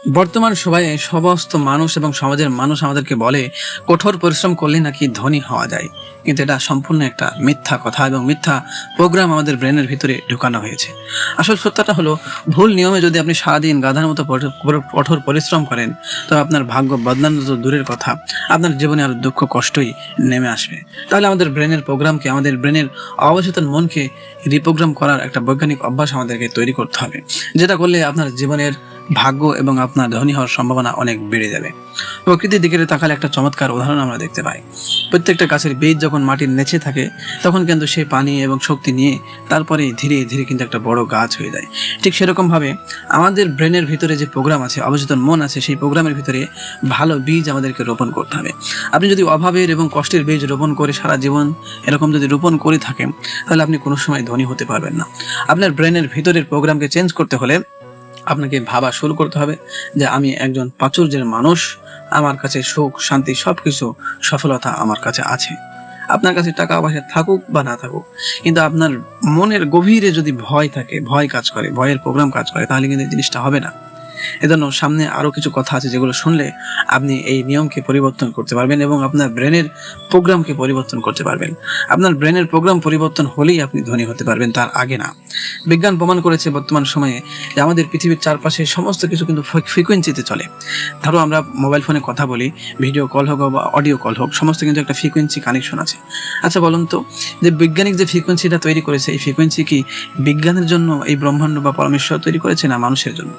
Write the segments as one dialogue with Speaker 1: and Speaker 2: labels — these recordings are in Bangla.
Speaker 1: বর্তমান সময়ে সমস্ত মানুষ এবং সমাজের মানুষ আমাদেরকে বলে কঠোর পরিশ্রম করলে নাকি ধনী হওয়া যায়, কিন্তু এটা সম্পূর্ণ একটা মিথ্যা কথা এবং মিথ্যা প্রোগ্রাম আমাদের ব্রেনের ভিতরে ঢুকানো হয়েছে। আসল সত্যটা হলো, ভুল নিয়মে যদি আপনি সারাদিন গাধার মতো কঠোর পরিশ্রম করেন, তবে আপনার ভাগ্য বদলানো তো দূরের কথা, আপনার জীবনে আরো দুঃখ কষ্টই নেমে আসবে। তাহলে আমাদের ব্রেনের প্রোগ্রামকে, আমাদের ব্রেনের অবচেতন মনকে রিপ্রোগ্রাম করার একটা বৈজ্ঞানিক অভ্যাস আমাদেরকে তৈরি করতে হবে, যেটা করলে আপনার জীবনের ভাগ্য এবং আপনার ধনী হওয়ার সম্ভাবনা অনেক বেড়ে যাবে। প্রকৃতির দিকে তাকালে একটা চমৎকার উদাহরণ আমরা দেখতে পাই। প্রত্যেকটা গাছের বীজ যখন মাটির নিচে থাকে, তখন কিন্তু সে পানি এবং শক্তি নিয়ে তারপরে ধীরে ধীরে কিন্তু একটা বড় গাছ হয়ে যায়। ঠিক সেরকম ভাবে আমাদের ব্রেনের ভিতরে যে প্রোগ্রাম আছে, অবচেতন মন আছে, সেই প্রোগ্রামের ভিতরে ভালো বীজ আমাদেরকে রোপণ করতে হবে। আপনি যদি অভাবের এবং কষ্টের বীজ রোপণ করে সারা জীবন এরকম যদি রোপণ করে থাকেন, তাহলে আপনি কোনো সময় ধনী হতে পারবেন না। আপনার ব্রেনের ভিতরের প্রোগ্রামকে চেঞ্জ করতে হলে আপনাকে ভাবা শুরু করতে হবে যে আমি একজন প্রাচুর্যের মানুষ, আমার কাছে সুখ শান্তি সবকিছু সফলতা আমার কাছে আছে। আপনার কাছে টাকা পয়সা থাকুক বা না থাকুক, কিন্তু আপনার মনের গভীরে যদি ভয় থাকে, ভয় কাজ করে, ভয়ের প্রোগ্রাম কাজ করে, তাহলে কিন্তু এই জিনিসটা হবে না। এজন্য সামনে আরো কিছু কথা আছে যেগুলো শুনলে আপনি এই নিয়মকে পরিবর্তন করতে পারবেন এবং আপনার ব্রেনের প্রোগ্রামকে পরিবর্তন করতে পারবেন। আপনার ব্রেনের প্রোগ্রাম পরিবর্তন হলেই আপনি ধনী হতে পারবেন, তার আগে না। বিজ্ঞান প্রমাণ করেছে বর্তমান সময়ে যে আমাদের পৃথিবীর চারপাশে সমস্ত কিছু কিন্তু ফ্রিকোয়েন্সিতে চলে। ধরো আমরা মোবাইল ফোনে কথা বলি, ভিডিও কল হোক বা অডিও কল হোক, সমস্ত কিন্তু একটা ফ্রিকোয়েন্সি কানেকশন আছে। আচ্ছা বলুন তো, যে বৈজ্ঞানিক যে ফ্রিকোয়েন্সিটা তৈরি করেছে, এই ফ্রিকোয়েন্সি কি বিজ্ঞানের জন্য এই ব্রহ্মাণ্ড বা পরমেশ্বর তৈরি করেছে, না মানুষের জন্য?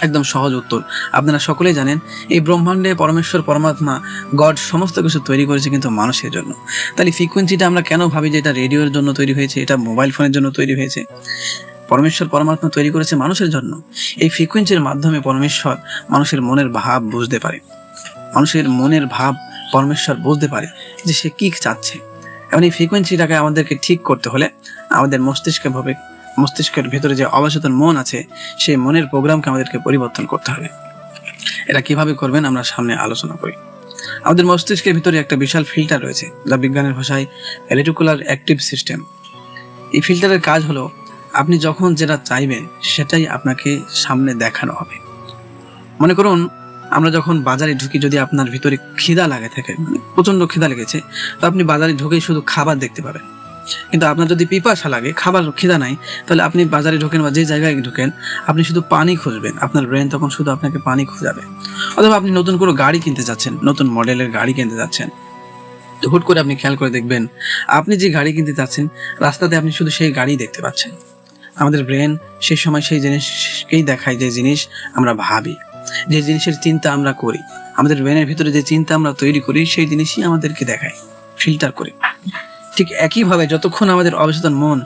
Speaker 1: একদম সহজ উত্তর, আপনারা সকলেই জানেন এই ব্রহ্মাণ্ডে পরমেশ্বর পরমাত্মা গড সমস্ত কিছু তৈরি করেছে কিন্তু মানুষের জন্য। তাহলে ফ্রিকোয়েন্সিটা আমরা কেন ভাবি যে এটা রেডিওর জন্য তৈরি হয়েছে, এটা মোবাইল ফোনের জন্য তৈরি হয়েছে? পরমেশ্বর পরমাত্মা তৈরি করেছে মানুষের জন্য। এই ফ্রিকোয়েন্সির মাধ্যমে পরমেশ্বর মানুষের মনের ভাব বুঝতে পারে, মানুষের মনের ভাব পরমেশ্বর বুঝতে পারে যে সে কি চাচ্ছে। এবং এই ফ্রিকোয়েন্সিটাকে আমাদেরকে ঠিক করতে হলে আমাদের মস্তিষ্কের ভিতরে যে অবচেতন মন আছে, সেই মনের প্রোগ্রামকে আমাদেরকে পরিবর্তন করতে হবে। এটা কিভাবে করবেন আমরা সামনে আলোচনা করি। আমাদের মস্তিষ্কের ভিতরে একটা বিশাল ফিল্টার রয়েছে, যা বিজ্ঞানের ভাষায় রেটিকুলার অ্যাক্টিভ সিস্টেম। এই ফিল্টারের কাজ হলো, আপনি যখন যেটা চাইবেন সেটাই আপনাকে সামনে দেখানো হবে। মনে করুন আমরা যখন বাজারে ঢুকি, যদি আপনার ভিতরে খিদা লাগে থাকে, মানে প্রচন্ড খিদা লেগেছে, তো আপনি বাজারে ঢুকেই শুধু খাবার দেখতে পাবেন। কিন্তু আপনার যদি পিপাসা লাগে, খাবার খিদা নাই, তাহলে আপনি বাজারে ঢোকেন বা যে জায়গায় ঢোকেন, আপনি শুধু পানি খুঁজবেন। আপনার ব্রেন তখন শুধু আপনাকে পানি খুঁজাবে। অথবা আপনি নতুন কোনো গাড়ি কিনতে যাচ্ছেন, নতুন মডেলের গাড়ি কিনতে যাচ্ছেন, হুট করে আপনি খেয়াল করে দেখবেন আপনি যে গাড়ি কিনতে যাচ্ছেন, রাস্তাতে আপনি শুধু সেই গাড়ি দেখতে পাচ্ছেন। আমাদের ব্রেন সেই সময় সেই জিনিসকেই দেখায় যে জিনিস আমরা ভাবি, যে জিনিসের চিন্তা আমরা করি। আমাদের ব্রেনের ভিতরে যে চিন্তা আমরা তৈরি করি, সেই জিনিসই আমাদেরকে দেখায় ফিল্টার করে। ঠিক একইভাবে যতক্ষণ আমাদের অবচেতন মন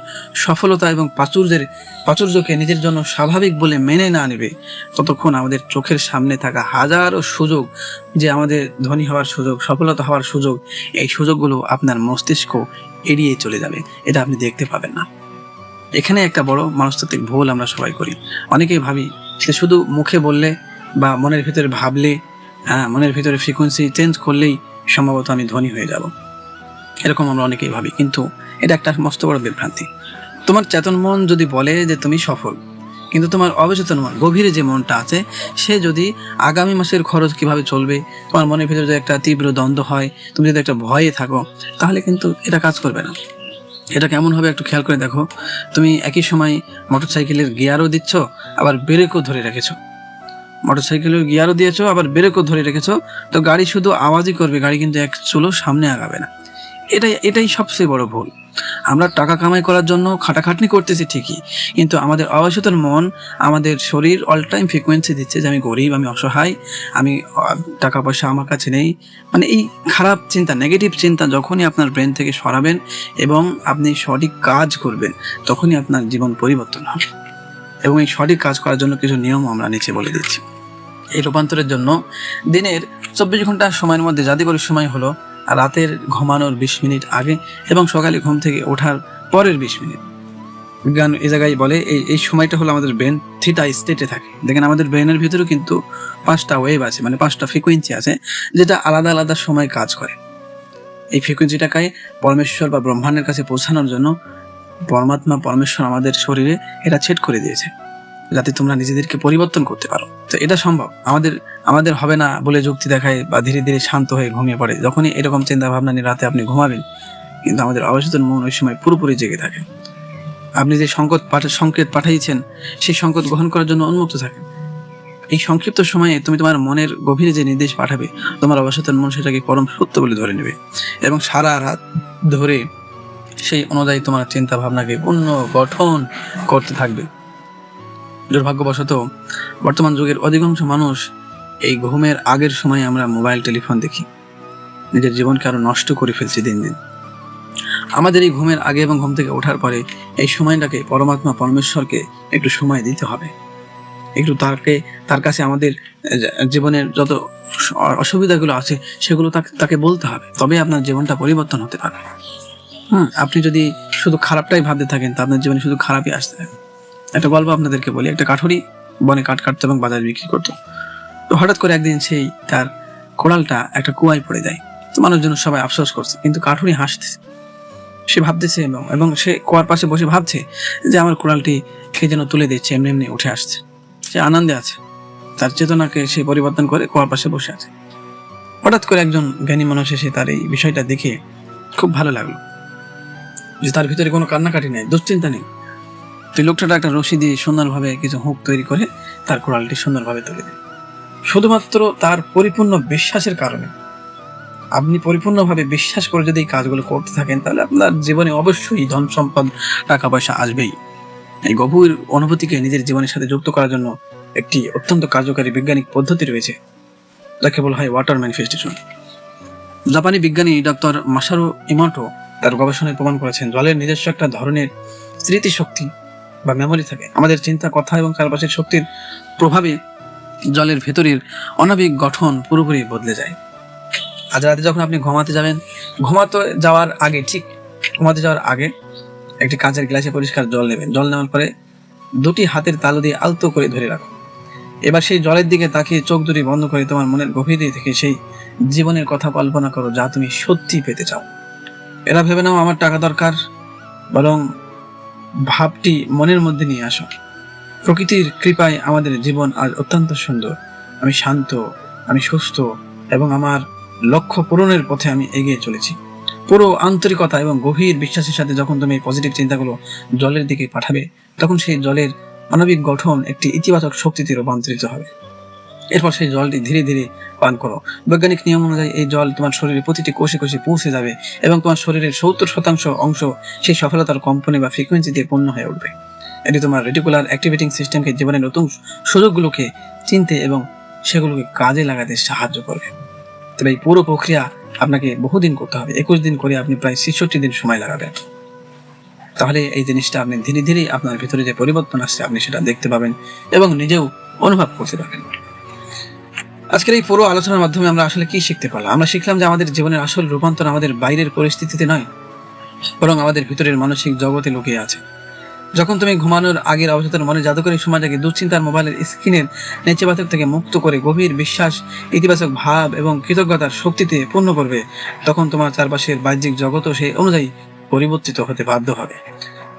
Speaker 1: সফলতা এবং প্রাচুর্যকে নিজের জন্য স্বাভাবিক বলে মেনে না নেবে, ততক্ষণ আমাদের চোখের সামনে থাকা হাজারো সুযোগ, যে আমাদের ধনী হওয়ার সুযোগ, সফলতা হওয়ার সুযোগ, এই সুযোগগুলো আপনার মস্তিষ্ক এড়িয়ে চলে যাবে। এটা আপনি দেখতে পাবেন না। এখানে একটা বড় মনস্তাত্ত্বিক ভুল আমরা সবাই করি। অনেকেই ভাবি যে শুধু মুখে বললে বা মনের ভিতরে ভাবলে, মনের ভিতরে ফ্রিকোয়েন্সি চেঞ্জ করলেই সম্ভবত আমি ধনী হয়ে যাব, এরকম আমরা অনেকেই ভাবি। কিন্তু এটা একটা মস্ত বড় বিভ্রান্তি। তোমার চেতন মন যদি বলে যে তুমি সফল, কিন্তু তোমার অবচেতন মন, গভীরে যে মনটা আছে, সে যদি আগামী মাসের খরচ কিভাবে চলবে, তোমার মনের ভিতরে যদি একটা তীব্র দ্বন্দ্ব হয়, তুমি যদি একটা ভয়ে থাকো, তাহলে কিন্তু এটা কাজ করবে না। এটা কেমন হবে একটু খেয়াল করে দেখো। তুমি একই সময় মোটরসাইকেলের গিয়ারও দিচ্ছ, আবার ব্রেকও ধরে রেখেছো। মোটরসাইকেলের গিয়ারও দিয়েছো, আবার ব্রেকও ধরে রেখেছো, তো গাড়ি শুধু আওয়াজই করবে, গাড়ি কিন্তু এক চুলো সামনে আগাবে না। এটাই সবচেয়ে বড় ভুল। আমরা টাকা কামাই করার জন্য খাটাখাটনি করতেছি ঠিকই, কিন্তু আমাদের অবচেতন মন, আমাদের শরীর অল টাইম ফ্রিকোয়েন্সি দিচ্ছে যে আমি গরিব, আমি অসহায়, আমি টাকা পয়সা আমার কাছে নেই। মানে এই খারাপ চিন্তা, নেগেটিভ চিন্তা যখনই আপনার ব্রেন থেকে সরাবেন এবং আপনি সঠিক কাজ করবেন, তখনই আপনার জীবন পরিবর্তন হবে। এবং এই সঠিক কাজ করার জন্য কিছু নিয়ম আমরা নিচে বলে দিচ্ছি। এই রূপান্তরের জন্য দিনের 24 ঘন্টা সময়ের মধ্যে জাদুকরী সময় হলো রাতের ঘুমানোর 20 মিনিট আগে এবং সকালে ঘুম থেকে ওঠার পরের 20 মিনিট। বিজ্ঞান এই জায়গায় বলে এই সময়টা হলো আমাদের ব্রেন থিটা স্টেটে থাকে। দেখেন আমাদের ব্রেনের ভিতরেও কিন্তু 5টা ওয়েভ আছে, মানে 5টা ফ্রিকোয়েন্সি আছে, যেটা আলাদা আলাদা সময় কাজ করে। এই ফ্রিকোয়েন্সিটাকে পরমেশ্বর বা ব্রহ্মাণ্ডের কাছে পৌঁছানোর জন্য পরমাত্মা পরমেশ্বর আমাদের শরীরে এটা সেট করে দিয়েছে। যাতে তোমরা নিজেদেরকে পরিবর্তন করতে পারো। তো এটা সম্ভব। আমাদের হবে না বলে যুক্তি দেখায় বা ধীরে ধীরে শান্ত হয়ে ঘুমিয়ে পড়ে। যখনই এরকম চিন্তা ভাবনা নিয়ে রাতে আপনি ঘুমাবেন, কিন্তু আমাদের অবচেতন মন ওই সময় পুরোপুরি জেগে থাকে। আপনি যে সংকেত পাঠিয়েছেন, সেই সংকেত গ্রহণ করার জন্য উন্মুক্ত থাকেন। এই সংক্ষিপ্ত সময়ে তুমি তোমার মনের গভীরে যে নির্দেশ পাঠাবে, তোমার অবচেতন মন সেটাকে পরম সত্য বলে ধরে নেবে এবং সারা রাত ধরে সেই অনুযায়ী তোমার চিন্তা ভাবনাকে পুনর্গঠন করতে থাকবে। দুর্ভাগ্যবশত বর্তমান যুগের অধিকাংশ মানুষ এই ঘুমের আগের সময় আমরা মোবাইল টেলিফোন দেখি, নিজের জীবনকে আরো নষ্ট করে ফেলছি দিন দিন। আমাদের এই ঘুমের আগে এবং ঘুম থেকে ওঠার পরে এই সময়টাকে পরমেশ্বরকে একটু সময় দিতে হবে। একটু তার কাছে আমাদের জীবনের যত অসুবিধাগুলো আছে সেগুলো তাকে বলতে হবে, তবে আপনার জীবনটা পরিবর্তন হতে পারবে। আপনি যদি শুধু খারাপটাই ভাবতে থাকেন, তা আপনার জীবনে শুধু খারাপই আসতে থাকে। একটা গল্প আপনাদেরকে বলি। একটা কাঠুরি বনে কাঠ কাটতো এবং বাজারে বিক্রি করতো। তো হঠাৎ করে একদিন সেই তার কোড়ালটা একটা কুয়ায় পড়ে যায়। তো মানুষজন সবাই আফসোস করছে, কিন্তু কাঠুরি হাসতেছে। সে ভাবতেছে এবং সে কুয়ার পাশে বসে ভাবছে যে আমার কোড়ালটি কে যেন তুলে দিচ্ছে, এমনি এমনি উঠে আসছে। সে আনন্দে আছে, তার চেতনাকে সে পরিবর্তন করে কুয়ার পাশে বসে আছে। হঠাৎ করে একজন জ্ঞানী মানুষ এসে তার এই বিষয়টা দেখে খুব ভালো লাগলো যে তার ভিতরে কোনো কান্নাকাটি নেই, দুশ্চিন্তা নেই। তুই লোকটা একটা রশি দিয়ে সুন্দরভাবে কিছু হুক তৈরি করে তার কোড়ালটি সুন্দরভাবে তুলে দেয়। শুধুমাত্র তার পরিপূর্ণ বিশ্বাসের কারণে। আপনি পরিপূর্ণভাবে বিশ্বাস করে যদি এই কাজগুলো করতে থাকেন, তাহলে আপনার জীবনে অবশ্যই ধন সম্পদ, টাকা পয়সা আসবেই। এই গভীর অনুভূতিকে নিজের জীবনের সাথে যুক্ত করার জন্য একটি অত্যন্ত কার্যকারী বৈজ্ঞানিক পদ্ধতি রয়েছে, যাকে বলা হয় ওয়াটার ম্যানিফেস্টেশন। জাপানি বিজ্ঞানী ডক্টর মাসারু ইমোটো তার গবেষণায় প্রমাণ করেছেন, জলের নিজস্ব একটা ধরনের স্মৃতিশক্তি বা মেমোরি থাকে। আমাদের চিন্তা, কথা এবং চারপাশের শক্তির প্রভাবে জলের ভেতরের অনাবিক গঠন পুরোপুরি বদলে যায়। আজ রাতে যখন আপনি ঘুমাতে যাওয়ার আগে একটি কাঁচের গ্লাসে পরিষ্কার জল নেবেন। জল নেওয়ার পরে দুটি হাতের তালু দিয়ে আলতো করে ধরে রাখো। এবার সেই জলের দিকে তাকিয়ে চোখ দুটি বন্ধ করে তোমার মনের গভীরে থেকে সেই জীবনের কথা কল্পনা করো যা তুমি সত্যি পেতে চাও। এরা ভেবে নাও আমার টাকা দরকার, বরং ভাবটি মনের মধ্যে নিয়ে আসো, প্রকৃতির কৃপায় আমাদের জীবন আজ অত্যন্ত সুন্দর। আমি শান্ত, আমি সুস্থ এবং আমার লক্ষ্য পূরণের পথে আমি এগিয়ে চলেছি। পুরো আন্তরিকতা এবং গভীর বিশ্বাসের সাথে যখন তুমি এই পজিটিভ চিন্তাগুলো জলের দিকে পাঠাবে, তখন সেই জলের মানবিক গঠন একটি ইতিবাচক শক্তিতে রূপান্তরিত হবে। এরপর সেই জলটি ধীরে ধীরে পান করো। বৈজ্ঞানিক নিয়ম অনুযায়ী এই জল তোমার শরীরের প্রতিটি কোষে কোষে পৌঁছে যাবে এবং তোমার শরীরের 70% অংশ সেই সফলতার কম্পনে বা ফ্রিকোয়েন্সি দিয়ে পূর্ণ হয়ে উঠবে। এটি তোমার রেটিকুলার অ্যাক্টিভেটিং সিস্টেমকে জীবনের নতুন সুযোগগুলোকে চিনতে এবং সেগুলোকে কাজে লাগাতে সাহায্য করবে। তবে এই পুরো প্রক্রিয়া আপনাকে বহুদিন করতে হবে। 21 দিন করে আপনি প্রায় 66 দিন সময় লাগাবেন। তাহলে এই জিনিসটা আপনি ধীরে ধীরে আপনার ভিতরে যে পরিবর্তন আসছে আপনি সেটা দেখতে পাবেন এবং নিজেও অনুভব করতে পারবেন। আজকের এই পুরো আলোচনার মাধ্যমে আমরা আসলে কি শিখতে পারলাম? আমরা শিখলাম যে আমাদের জীবনের আসল রূপান্তর আমাদের বাইরের পরিস্থিতিতে নয়, বরং আমাদের ভিতরের মানসিক জগতে লুকিয়ে আছে। যখন তুমি ঘুমানোর আগের অবচেতন মনে জাদুকরী সমাজকে দুশ্চিন্তার মোবাইলের স্ক্রিনের নেতিবাচক থেকে মুক্ত করে গভীর বিশ্বাস, ইতিবাচক ভাব এবং কৃতজ্ঞতার শক্তিতে পূর্ণ করবে, তখন তোমার চারপাশের বাহ্যিক জগৎও সেই অনুযায়ী পরিবর্তিত হতে বাধ্য হবে।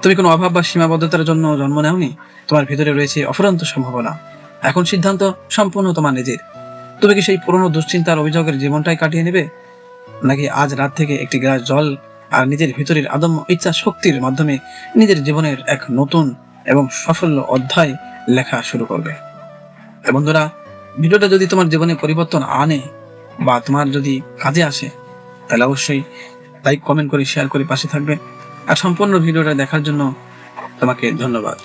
Speaker 1: তুমি কোনো অভাব বা সীমাবদ্ধতার জন্য জন্ম নেওনি। তোমার ভিতরে রয়েছে অফুরন্ত সম্ভাবনা। এখন সিদ্ধান্ত সম্পূর্ণ তোমার নিজের। তুমি কি সেই পুরনো দুশ্চিন্তার অভিযোগের জীবনটাই কাটিয়ে নেবে, নাকি আজ রাত থেকে একটি গ্লাস জল আর নিজের ভিতরের আদম্য ইচ্ছা শক্তির মাধ্যমে নিজের জীবনের এক নতুন এবং সাফল্য অধ্যায় লেখা শুরু করবে? বন্ধুরা, ভিডিওটা যদি তোমার জীবনে পরিবর্তন আনে বা তোমার যদি কাজে আসে, তাহলে অবশ্যই লাইক, কমেন্ট করে, শেয়ার করে পাশে থাকবে। আর সম্পূর্ণ ভিডিওটা দেখার জন্য তোমাকে ধন্যবাদ।